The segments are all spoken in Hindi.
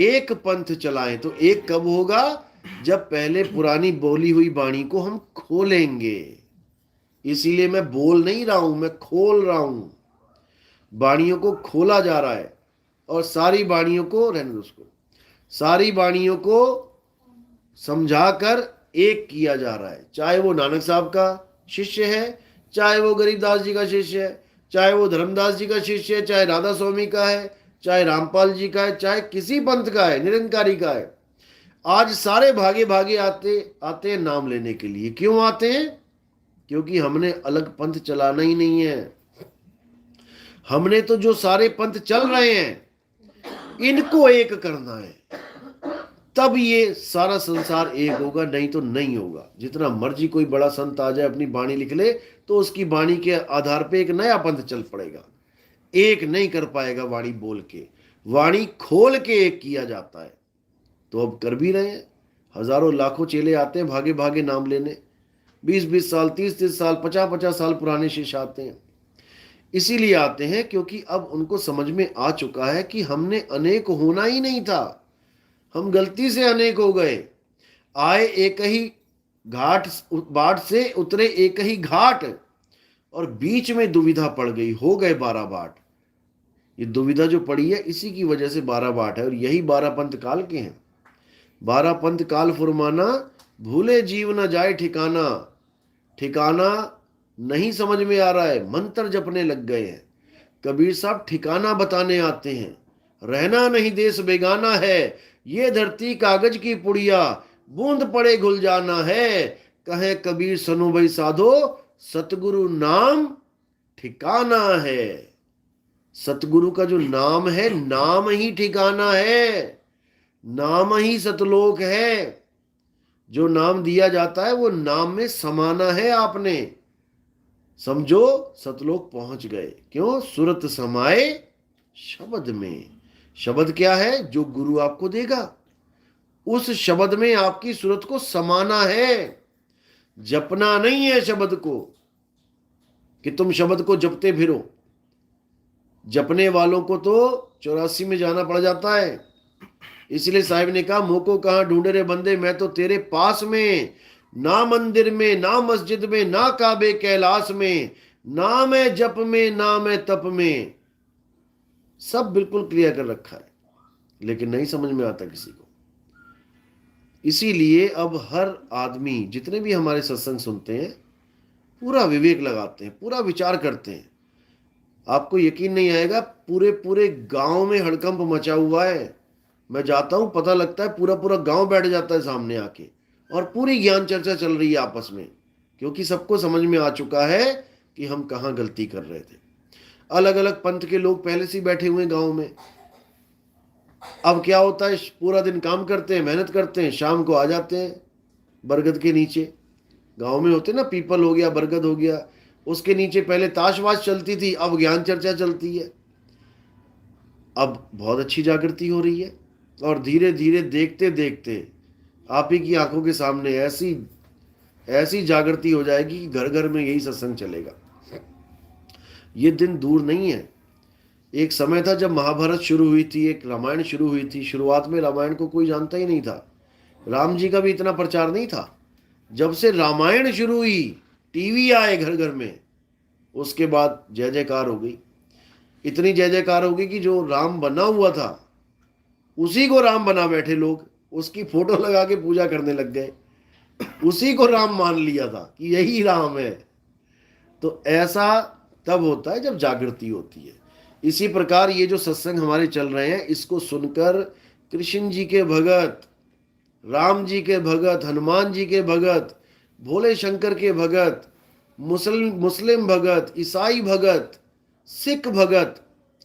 एक पंथ चलाएं। तो एक कब होगा? जब पहले पुरानी बोली हुई वाणी को हम खोलेंगे। इसीलिए मैं बोल नहीं रहा हूं, मैं खोल रहा हूं। वाणियों को खोला जा रहा है। और सारी वाणियों को, रहने दो उसको, सारी वाणियों को समझाकर एक किया जा रहा है। चाहे वो नानक साहब का शिष्य है, चाहे वो गरीबदास जी का शिष्य है, चाहे वो धर्मदास जी का शिष्य है, चाहे राधा स्वामी का है, चाहे रामपाल जी का है, चाहे किसी पंथ का है, निरंकारी का है। आज सारे भागे भागे आते आते हैं नाम लेने के लिए। क्यों आते हैं? क्योंकि हमने अलग पंथ चलाना ही नहीं है। हमने तो जो सारे पंथ चल रहे हैं इनको एक करना है। तब ये सारा संसार एक होगा, नहीं तो नहीं होगा। जितना मर्जी कोई बड़ा संत आ जाए अपनी वाणी लिख ले, तो उसकी वाणी के आधार पे एक नया पंथ चल पड़ेगा। एक नहीं कर पाएगा वाणी बोल के। वाणी खोल के एक किया जाता है। तो अब कर भी रहे हैं। हजारों लाखों चेले आते हैं भागे भागे नाम लेने। 20-20 साल, 30-30 साल, 50-50 साल पुराने शिष्य आते हैं। इसीलिए आते हैं क्योंकि अब उनको समझ में आ चुका है कि हमने अनेक होना ही नहीं था। हम गलती से अनेक हो गए। आए एक ही घाट, बाट से उतरे एक ही घाट, और बीच में दुविधा पड़ गई, हो गए 12 बाट। ये दुविधा जो पड़ी है इसी की वजह से 12 बाट है। और यही 12 पंथ काल के हैं। 12 पंथ काल फुरमाना, भूले जीव न जाए ठिकाना। ठिकाना नहीं समझ में आ रहा है, मंत्र जपने लग गए हैं। कबीर साहब ठिकाना बताने आते हैं। रहना नहीं देश बेगाना है, ये धरती कागज की पुड़िया, बूंद पड़े घुल जाना है। कहे कबीर सनो भाई साधो, सतगुरु नाम ठिकाना है। सतगुरु का जो नाम है, नाम ही ठिकाना है, नाम ही सतलोक है। जो नाम दिया जाता है वो नाम में समाना है। आपने समझो सतलोक पहुंच गए। क्यों? सुरत समाए शब्द में। शब्द क्या है? जो गुरु आपको देगा, उस शब्द में आपकी सूरत को समाना है। जपना नहीं है शब्द को कि तुम शब्द को जपते फिरो। जपने वालों को तो 84 में जाना पड़ जाता है। इसलिए साहिब ने कहा, मोको कहां ढूंढे रे बंदे, मैं तो तेरे पास में। ना मंदिर में, ना मस्जिद में, ना काबे कैलाश में, ना मैं जप में, ना मैं तप में। सब बिल्कुल क्लियर कर रखा है, लेकिन नहीं समझ में आता किसी को। इसीलिए अब हर आदमी, जितने भी हमारे सत्संग सुनते हैं, पूरा विवेक लगाते हैं, पूरा विचार करते हैं। आपको यकीन नहीं आएगा, पूरे पूरे गांव में हड़कंप मचा हुआ है। मैं जाता हूं, पता लगता है पूरा पूरा गांव बैठ जाता है सामने आके, और पूरी ज्ञान चर्चा चल रही है आपस में। क्योंकि सबको समझ में आ चुका है कि हम कहाँ गलती कर रहे थे। अलग अलग पंथ के लोग पहले से ही बैठे हुए हैं गांव में। अब क्या होता है, पूरा दिन काम करते हैं, मेहनत करते हैं, शाम को आ जाते हैं बरगद के नीचे। गांव में होते ना, पीपल हो गया, बरगद हो गया, उसके नीचे पहले ताशवाश चलती थी, अब ज्ञान चर्चा चलती है। अब बहुत अच्छी जागृति हो रही है। और धीरे धीरे देखते देखते आप ही की आंखों के सामने ऐसी ऐसी जागृति हो जाएगी कि घर घर में यही सत्संग चलेगा। ये दिन दूर नहीं है। एक समय था जब महाभारत शुरू हुई थी, एक रामायण शुरू हुई थी। शुरुआत में रामायण को कोई जानता ही नहीं था। राम जी का भी इतना प्रचार नहीं था। जब से रामायण शुरू हुई, टीवी आए घर घर में, उसके बाद जय जयकार हो गई। इतनी जय जयकार हो गई कि जो राम बना हुआ था उसी को राम बना बैठे लोग। उसकी फोटो लगा के पूजा करने लग गए। उसी को राम मान लिया था कि यही राम है। तो ऐसा तब होता है जब जागृति होती है। इसी प्रकार ये जो सत्संग हमारे चल रहे हैं, इसको सुनकर कृष्ण जी के भगत, राम जी के भगत, हनुमान जी के भगत, भोले शंकर के भगत, मुस्लिम भगत, ईसाई भगत, सिख भगत,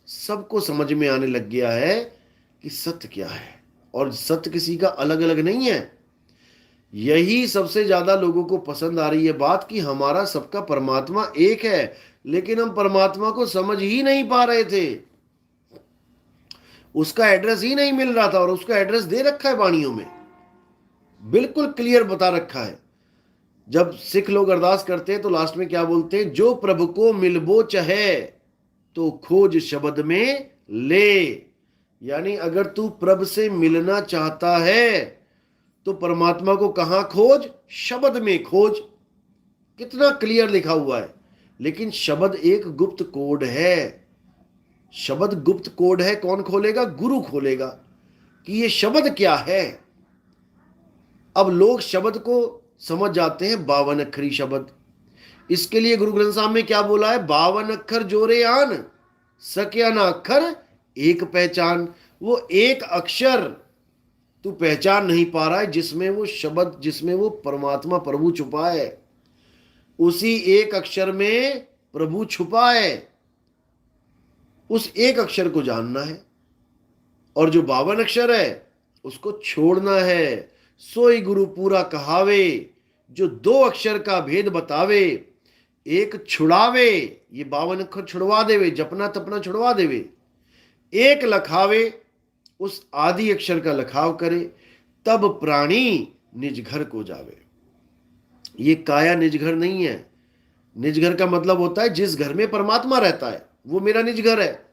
सबको समझ में आने लग गया है कि सत्य क्या है। और सत्य किसी का अलग अलग नहीं है। यही सबसे ज्यादा लोगों को पसंद आ रही है बात कि हमारा सबका परमात्मा एक है। लेकिन हम परमात्मा को समझ ही नहीं पा रहे थे। उसका एड्रेस ही नहीं मिल रहा था। और उसका एड्रेस दे रखा है वाणियों में, बिल्कुल क्लियर बता रखा है। जब सिख लोग अरदास करते हैं तो लास्ट में क्या बोलते हैं? जो प्रभु को मिलबो चहे, तो खोज शब्द में ले। यानी अगर तू प्रभु से मिलना चाहता है तो परमात्मा को कहां खोज? शब्द में खोज। कितना क्लियर लिखा हुआ है। लेकिन शब्द एक गुप्त कोड है। शब्द गुप्त कोड है। कौन खोलेगा? गुरु खोलेगा कि ये शब्द क्या है। अब लोग शब्द को समझ जाते हैं 52 अक्षरी शब्द। इसके लिए गुरु ग्रंथ साहब में क्या बोला है? 52 अक्षर जोरे आन, सक्या ना अक्षर एक पहचान। वो एक अक्षर तू पहचान नहीं पा रहा है जिसमें वो शब्द, जिसमें वो परमात्मा प्रभु छुपा है। उसी एक अक्षर में प्रभु छुपा है। उस एक अक्षर को जानना है और जो 52 अक्षर है उसको छोड़ना है। सोई गुरु पूरा कहावे, जो 2 अक्षर का भेद बतावे, एक छुड़ावे, ये 52 अक्षर छुड़वा देवे, जपना तपना छुड़वा देवे। एक लखावे, उस आदि अक्षर का लखाव करे, तब प्राणी निज घर को जावे। ये काया निज घर नहीं है। निज घर का मतलब होता है जिस घर में परमात्मा रहता है, वो मेरा निज घर है।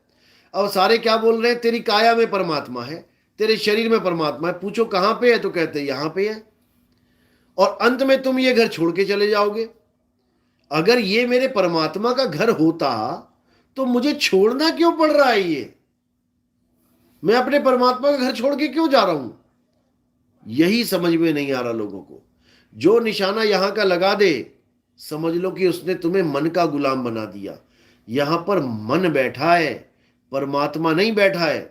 अब सारे क्या बोल रहे हैं? तेरी काया में परमात्मा है, तेरे शरीर में परमात्मा है। पूछो कहां पे है तो कहते हैं यहां पे है। और अंत में तुम ये घर छोड़ के चले जाओगे। अगर ये मेरे परमात्मा का घर होता तो मुझे छोड़ना क्यों पड़ रहा है? ये मैं अपने परमात्मा का घर छोड़ के क्यों जा रहा हूं? यही समझ में नहीं आ रहा लोगों को। जो निशाना यहां का लगा दे, समझ लो कि उसने तुम्हें मन का गुलाम बना दिया। यहां पर मन बैठा है, परमात्मा नहीं बैठा है।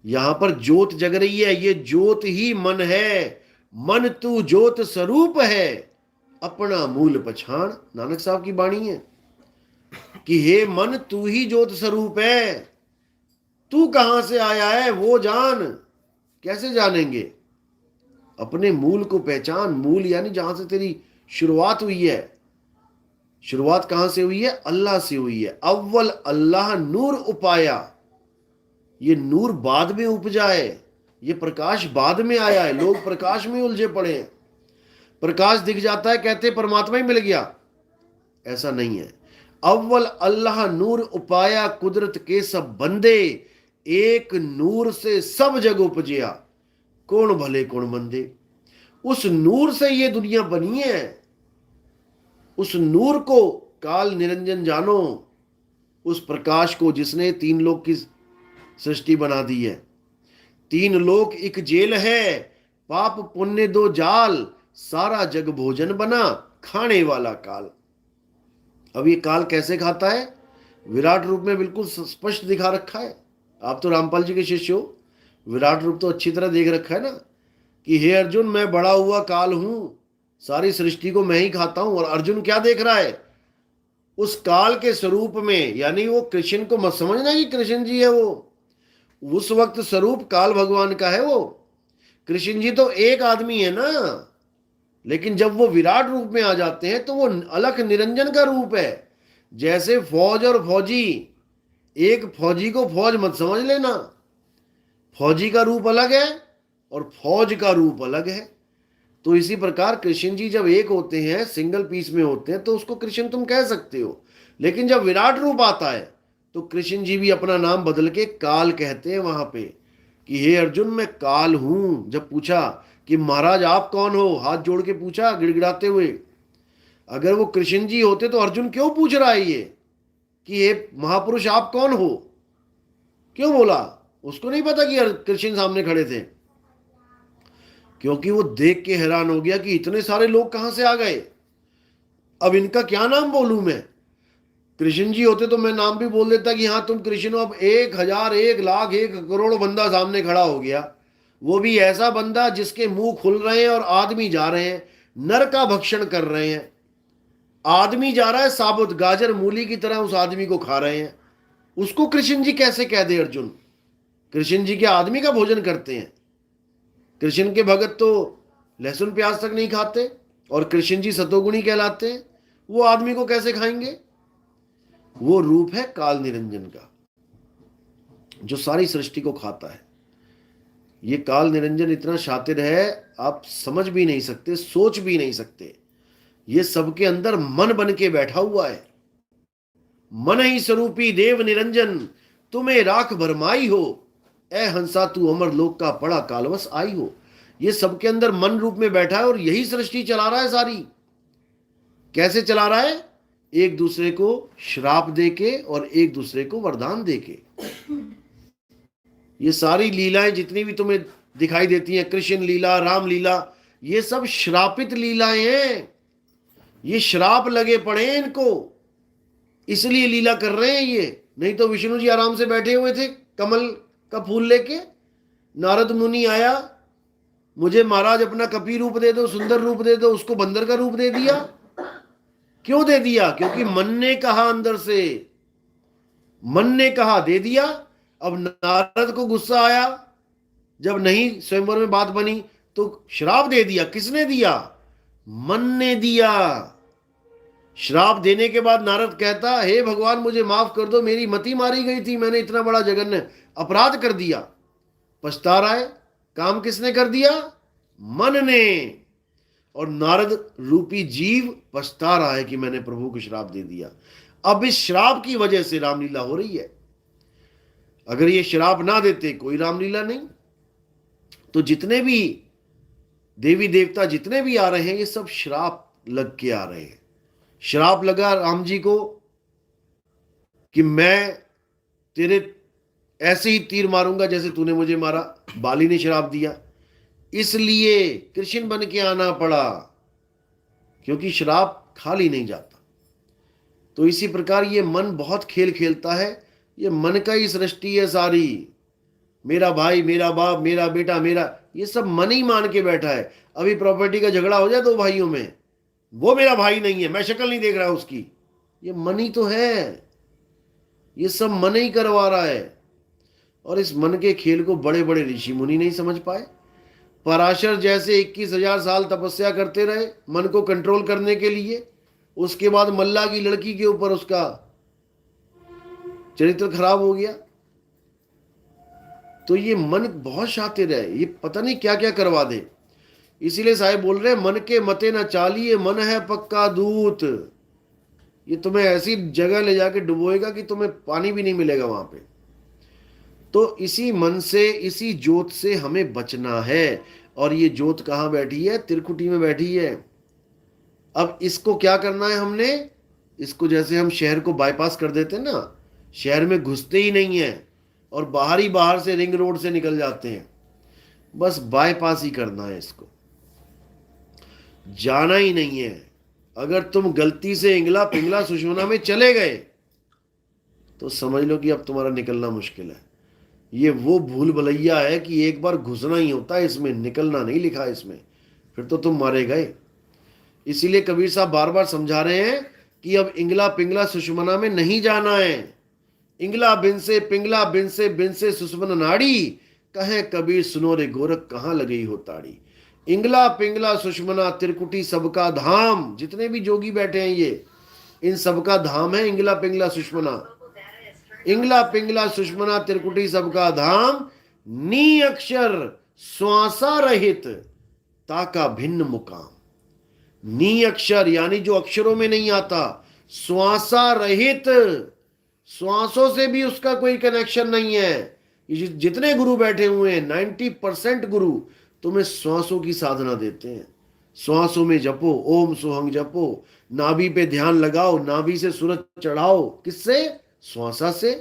यहां पर ज्योत जग रही है, ये ज्योत ही मन है। मन तू ज्योत स्वरूप है, अपना मूल पछाण। नानक साहब की वाणी है कि हे मन, तू ही ज्योत स्वरूप है। तू कहां से आया है वो जान। कैसे जानेंगे? अपने मूल को पहचान। मूल यानी जहां से तेरी शुरुआत हुई है। शुरुआत कहां से हुई है? अल्लाह से हुई है। अव्वल अल्लाह नूर उपाया। ये नूर बाद में उपजा है, ये प्रकाश बाद में आया है। लोग प्रकाश में उलझे पड़े हैं। प्रकाश दिख जाता है कहते परमात्मा ही मिल गया। ऐसा नहीं है। अव्वल अल्लाह नूर उपाया, कुदरत के सब बंदे, एक नूर से सब जग उपजिया, कौन भले कौन मंदे। उस नूर से ये दुनिया बनी है। उस नूर को काल निरंजन जानो। उस प्रकाश को जिसने 3 लोक की सृष्टि बना दी है। 3 लोक एक जेल है, पाप पुण्य 2 जाल, सारा जग भोजन बना, खाने वाला काल। अब ये काल कैसे खाता है? विराट रूप में बिल्कुल स्पष्ट दिखा रखा है। आप तो रामपाल जी के शिष्य हो, विराट रूप तो अच्छी तरह देख रखा है ना कि हे अर्जुन, मैं बड़ा हुआ काल हूं, सारी सृष्टि को मैं ही खाता हूं। और अर्जुन क्या देख रहा है? उस काल के स्वरूप में। यानी वो कृष्ण को मत समझना कि कृष्ण जी है वो, उस वक्त स्वरूप काल भगवान का है वो। कृष्ण जी तो एक आदमी है ना, लेकिन जब वो विराट रूप में आ जाते हैं तो वो अलख निरंजन का रूप है। जैसे फौज और फौजी, एक फौजी को फौज मत समझ लेना। फौजी का रूप अलग है और फौज का रूप अलग है। तो इसी प्रकार कृष्ण जी जब एक होते हैं, सिंगल पीस में होते हैं, तो उसको कृष्ण तुम कह सकते हो। लेकिन जब विराट रूप आता है तो कृष्ण जी भी अपना नाम बदल के काल कहते हैं वहां पे कि हे अर्जुन, मैं काल हूं। जब पूछा कि महाराज आप कौन हो, हाथ जोड़ के पूछा गिड़गिड़ाते हुए। अगर वो कृष्ण जी होते तो अर्जुन क्यों पूछ रहा है ये कि हे महापुरुष आप कौन हो? क्यों बोला? उसको नहीं पता कि कृष्ण सामने खड़े थे, क्योंकि वो देख के हैरान हो गया कि इतने सारे लोग कहां से आ गए। अब इनका क्या नाम बोलूं मैं? कृष्ण जी होते तो मैं नाम भी बोल देता कि हाँ तुम कृष्ण हो। अब 1000, 1,00,000, 1 करोड़ बंदा सामने खड़ा हो गया। वो भी ऐसा बंदा जिसके मुंह खुल रहे हैं और आदमी जा रहे हैं, नर का भक्षण कर रहे हैं। आदमी जा रहा है साबुत गाजर मूली की तरह, उस आदमी को खा रहे हैं। उसको कृष्ण जी कैसे कह दे अर्जुन? कृष्ण जी क्या आदमी का भोजन करते हैं? कृष्ण के भगत तो लहसुन प्याज तक नहीं खाते और कृष्ण जी सतोगुणी कहलाते हैं। वो आदमी को कैसे खाएंगे? वो रूप है काल निरंजन का, जो सारी सृष्टि को खाता है। ये काल निरंजन इतना शातिर है, आप समझ भी नहीं सकते, सोच भी नहीं सकते। ये सबके अंदर मन बन के बैठा हुआ है। मन ही स्वरूपी देव निरंजन, तुम्हें राख भरमाई हो, ए हंसा तू अमर लोक का पड़ा कालवश आई हो। ये सबके अंदर मन रूप में बैठा है और यही सृष्टि चला रहा है सारी। कैसे चला रहा है? एक दूसरे को श्राप देके और एक दूसरे को वरदान देके। ये सारी लीलाएं जितनी भी तुम्हें दिखाई देती हैं, कृष्ण लीला, राम लीला, ये सब श्रापित लीलाएं हैं। ये श्राप लगे पड़े हैं इनको, इसलिए लीला कर रहे हैं ये। नहीं तो विष्णु जी आराम से बैठे हुए थे कमल का फूल लेके। नारद मुनि आया, मुझे महाराज अपना कपि रूप दे दो, सुंदर रूप दे दो, उसको बंदर का रूप दे दिया। क्यों दे दिया? क्योंकि मन ने कहा, अंदर से मन ने कहा, दे दिया। अब नारद को गुस्सा आया, जब नहीं स्वयंवर में बात बनी तो श्राप दे दिया। किसने दिया? मन ने दिया। श्राप देने के बाद नारद कहता, हे भगवान मुझे माफ कर दो, मेरी मति मारी गई थी, मैंने इतना बड़ा जघन्य अपराध कर दिया। पछता रहा है। काम किसने कर दिया? मन ने। और नारद रूपी जीव पछता रहा है कि मैंने प्रभु को श्राप दे दिया। अब इस श्राप की वजह से रामलीला हो रही है। अगर ये श्राप ना देते कोई रामलीला नहीं। तो जितने भी देवी देवता जितने भी आ रहे हैं, ये सब श्राप लग के आ रहे हैं। श्राप लगा राम जी को कि मैं तेरे ऐसे ही तीर मारूंगा जैसे तूने मुझे मारा। बाली ने श्राप दिया, इसलिए कृष्ण बन के आना पड़ा, क्योंकि श्राप खाली नहीं जाता। तो इसी प्रकार ये मन बहुत खेल खेलता है। ये मन का ही सृष्टि है सारी। मेरा भाई, मेरा बाप, मेरा बेटा, मेरा, ये सब मन ही मान के बैठा है। अभी प्रॉपर्टी का झगड़ा हो जाए दो भाइयों में, वो मेरा भाई नहीं है, मैं शक्ल नहीं देख रहा उसकी, ये मन ही तो है। ये सब मन ही करवा रहा है। और इस मन के खेल को बड़े बड़े ऋषि मुनि नहीं समझ पाए। पराशर जैसे 21,000 साल तपस्या करते रहे मन को कंट्रोल करने के लिए। उसके बाद मल्ला की लड़की के ऊपर उसका चरित्र खराब हो गया। तो ये मन बहुत शातिर है, ये पता नहीं क्या क्या करवा दे। इसीलिए साहब बोल रहे हैं, मन के मते न चालिए, मन है पक्का दूत। ये तुम्हें ऐसी जगह ले जाके डुबोएगा कि तुम्हें पानी भी नहीं मिलेगा वहां पे। तो इसी मन से, इसी जोत से हमें बचना है। और ये जोत कहाँ बैठी है? त्रिकुटी में बैठी है। अब इसको क्या करना है हमने? इसको जैसे हम शहर को बाईपास कर देते हैं ना, शहर में घुसते ही नहीं है और बाहर से रिंग रोड से निकल जाते हैं, बस बाईपास ही करना है। इसको जाना ही नहीं है। अगर तुम गलती से इंगला पिंगला सुषमना में चले गए तो समझ लो कि अब तुम्हारा निकलना मुश्किल है। ये वो भूल भुलैया है कि एक बार घुसना ही होता है इसमें, निकलना नहीं लिखा है इसमें, फिर तो तुम मारे गए। इसीलिए कबीर साहब बार बार समझा रहे हैं कि अब इंगला पिंगला सुषमना में नहीं जाना है। इंगला बिन से पिंगला बिन से सुषमन नाड़ी, कहे कबीर सुनो रे गोरख कहाँ लगी हो ताड़ी। इंगला पिंगला सुषमना त्रिकुटी सबका धाम। जितने भी जोगी बैठे हैं ये, इन सबका धाम है इंगला पिंगला सुषमना। इंगला पिंगला सुषमना त्रिकुटी सबका धाम, नी अक्षर श्वासा रहित ताका भिन्न मुकाम। नी अक्षर यानी जो अक्षरों में नहीं आता, श्वासा रहित, श्वासों से भी उसका कोई कनेक्शन नहीं है। जितने गुरु बैठे हुए हैं 90% गुरु तुम्हें श्वासों की साधना देते हैं। श्वासों में जपो, ओम सोहंग जपो, नाभि पे ध्यान लगाओ, नाभि से सूरज चढ़ाओ। किससे? श्वासा से।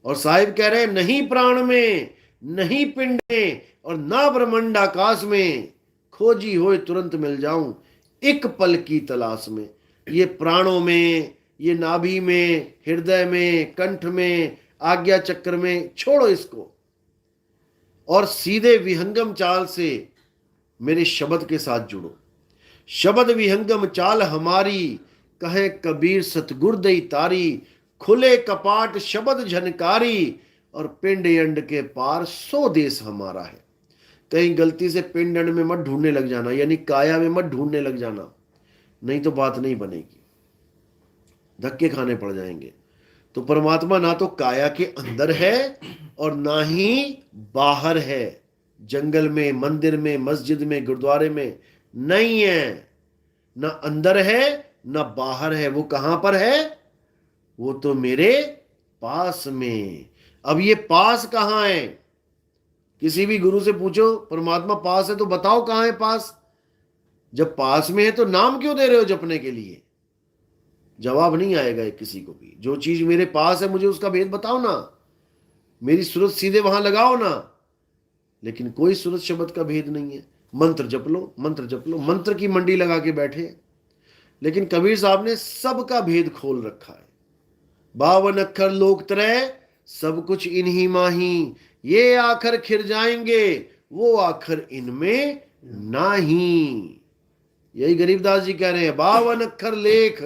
और साहिब कह रहे हैं, नहीं प्राण में, नहीं पिंड में, और ना ब्रह्मांड आकाश में, खोजी होए तुरंत मिल जाऊं एक पल की तलाश में। ये प्राणों में, ये नाभि में, हृदय में, कंठ में, आज्ञा चक्र में छोड़ो इसको और सीधे विहंगम चाल से मेरे शब्द के साथ जुड़ो। शब्द विहंगम चाल हमारी, कहे कबीर सतगुर दई तारी। खुले कपाट शब्द झनकारी, और पिंड अंड के पार सो देश हमारा है। कहीं गलती से पिंड अंड में मत ढूंढने लग जाना, यानी काया में मत ढूंढने लग जाना, नहीं तो बात नहीं बनेगी, धक्के खाने पड़ जाएंगे। तो परमात्मा ना तो काया के अंदर है और ना ही बाहर है। जंगल में, मंदिर में, मस्जिद में, गुरुद्वारे में नहीं है। ना अंदर है ना बाहर है। वो कहां पर है? वो तो मेरे पास में। अब ये पास कहां है? किसी भी गुरु से पूछो परमात्मा पास है तो बताओ कहां है पास, जब पास में है तो नाम क्यों दे रहे हो जपने के लिए? जवाब नहीं आएगा किसी को भी। जो चीज मेरे पास है मुझे उसका भेद बताओ ना, मेरी सूरत सीधे वहां लगाओ ना। लेकिन कोई सूरत शब्द का भेद नहीं है। मंत्र जप लो, मंत्र जप लो, मंत्र की मंडी लगा के बैठे। लेकिन कबीर साहब ने सबका भेद खोल रखा है। 52 अक्षर लोक त्रय, सब कुछ इन्हीं माही, ये आखर खिर जाएंगे, वो आखर इनमें नाही। यही गरीबदास जी कह रहे हैं। 52 अक्षर लेख,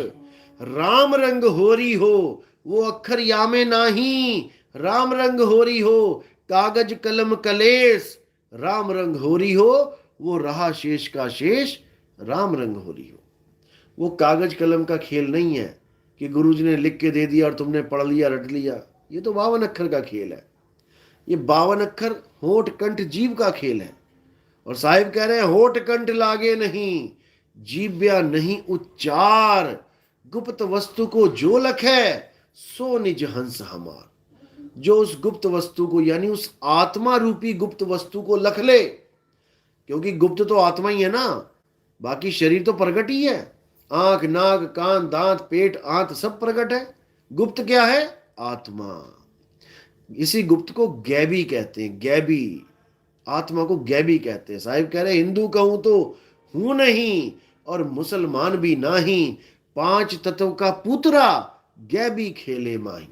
राम रंग होरी हो, वो अक्षर यामे नाही, राम रंग होरी हो। कागज कलम कलेस, राम रंग होरी हो, वो रहा शेष का शेष, राम रंग होरी हो। वो कागज कलम का खेल नहीं है कि गुरुजी ने लिख के दे दिया और तुमने पढ़ लिया रट लिया। ये तो 52 अक्षर का खेल है। ये 52 अक्षर होठ कंठ जीव का खेल है। और साहिब कह रहे हैं होठ कंठ लागे नहीं, जीव्या नहीं उच्चार, गुप्त वस्तु को जो लखे, सो निज हंस हमार। जो उस गुप्त वस्तु को यानी उस आत्मा रूपी गुप्त वस्तु को लख ले, क्योंकि गुप्त तो आत्मा ही है ना, बाकी शरीर तो प्रगट ही है। आंख नाक कान दांत पेट आंत सब प्रगट है। गुप्त क्या है? आत्मा। इसी गुप्त को गैबी कहते हैं। गैबी, आत्मा को गैबी कहते हैं। साहिब कह रहे हिंदू कहूं तो हूं नहीं और मुसलमान भी नहीं, 5 तत्व का पुतरा गैबी खेले माही।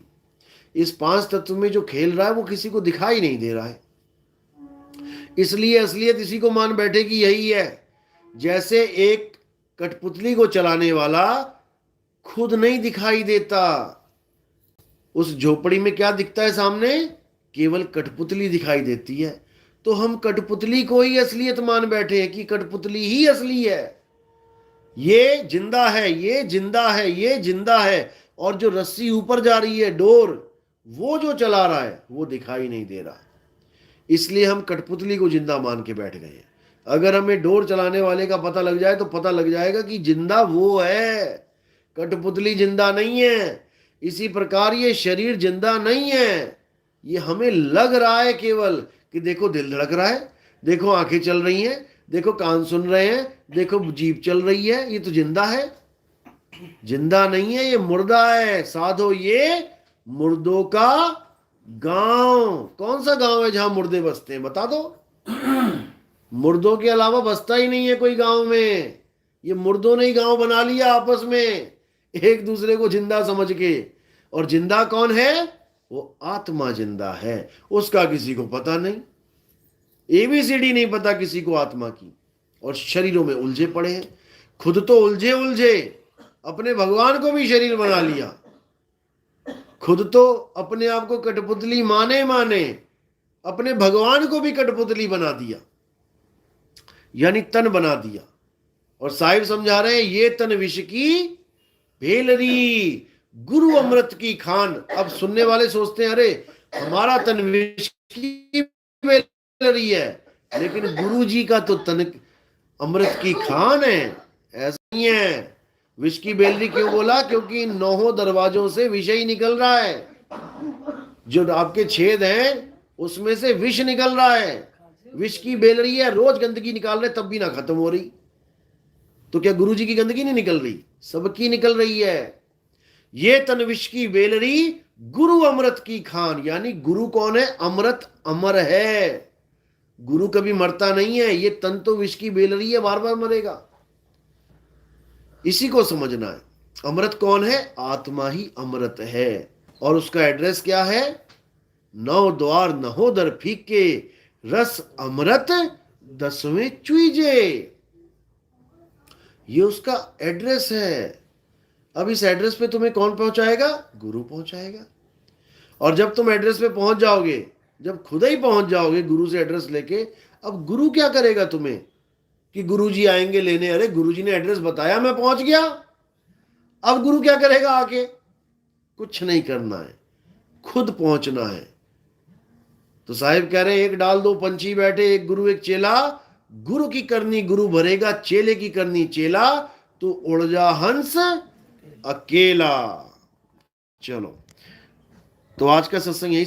इस 5 तत्व में जो खेल रहा है वो किसी को दिखाई नहीं दे रहा है, इसलिए असलियत इसी को मान बैठे कि यही है। जैसे एक कठपुतली को चलाने वाला खुद नहीं दिखाई देता, उस झोपड़ी में क्या दिखता है सामने? केवल कठपुतली दिखाई देती है। तो हम कठपुतली को ही असलियत मान बैठे हैं कि कठपुतली ही असली है, ये जिंदा है, ये जिंदा है, ये जिंदा है। और जो रस्सी ऊपर जा रही है डोर, वो जो चला रहा है वो दिखाई नहीं दे रहा है। इसलिए हम कठपुतली को जिंदा मान के बैठ गए हैं। अगर हमें डोर चलाने वाले का पता लग जाए तो पता लग जाएगा कि जिंदा वो है, कठपुतली जिंदा नहीं है। इसी प्रकार ये शरीर जिंदा नहीं है, ये हमें लग रहा है केवल कि देखो दिल धड़क रहा है, देखो आंखें चल रही हैं, देखो कान सुन रहे हैं, देखो जीभ चल रही है, ये तो जिंदा है। जिंदा नहीं है, ये मुर्दा है। साधो ये मुर्दों का गांव। कौन सा गांव है जहां मुर्दे बसते हैं? बता दो। मुर्दों के अलावा बसता ही नहीं है कोई गांव में। ये मुर्दों ने ही गांव बना लिया आपस में, एक दूसरे को जिंदा समझ के। और जिंदा कौन है? वो आत्मा जिंदा है, उसका किसी को पता नहीं। ABCD नहीं पता किसी को आत्मा की। और शरीरों में उलझे पड़े हैं। खुद तो उलझे उलझे अपने भगवान को भी शरीर बना लिया। खुद तो अपने आप को कठपुतली माने माने अपने भगवान को भी कठपुतली बना दिया, यानी तन बना दिया। और साहिब समझा रहे हैं ये तन विष की भेलरी, गुरु अमृत की खान। अब सुनने वाले सोचते हैं अरे हमारा तन विष की भेलरी है, लेकिन गुरु जी का तो तन अमृत की खान है। ऐसा नहीं है। विष की बेलरी क्यों बोला? क्योंकि 9 दरवाजों से विष ही निकल रहा है। जो आपके छेद हैं उसमें से विष निकल रहा है। विष की बेलरी है, रोज गंदगी निकाल रहे तब भी ना खत्म हो रही। तो क्या गुरु जी की गंदगी नहीं निकल रही? सबकी निकल रही है। ये तन विष की बेलरी, गुरु अमृत की खान। यानी गुरु कौन है? अमृत अमर है। गुरु कभी मरता नहीं है। ये तन तो विष की बेलरी है, बार बार मरेगा। इसी को समझना है। अमृत कौन है? आत्मा ही अमृत है। और उसका एड्रेस क्या है? 9 द्वार नहोदर फीके, रस अमृत 10वें चुईजे। ये उसका एड्रेस है। अब इस एड्रेस पे तुम्हें कौन पहुंचाएगा? गुरु पहुंचाएगा। और जब तुम एड्रेस पे पहुंच जाओगे, जब खुद ही पहुंच जाओगे गुरु से एड्रेस लेके, अब गुरु क्या करेगा तुम्हें कि गुरु जी आएंगे लेने? अरे गुरु जी ने एड्रेस बताया, मैं पहुंच गया। अब गुरु क्या करेगा आके? कुछ नहीं करना है, खुद पहुंचना है। तो साहिब कह रहे हैं एक डाल 2 पंछी बैठे, एक गुरु एक चेला। गुरु की करनी गुरु भरेगा, चेले की करनी चेला। तो उड़ जा हंस अकेला। चलो, तो आज का सत्संग यही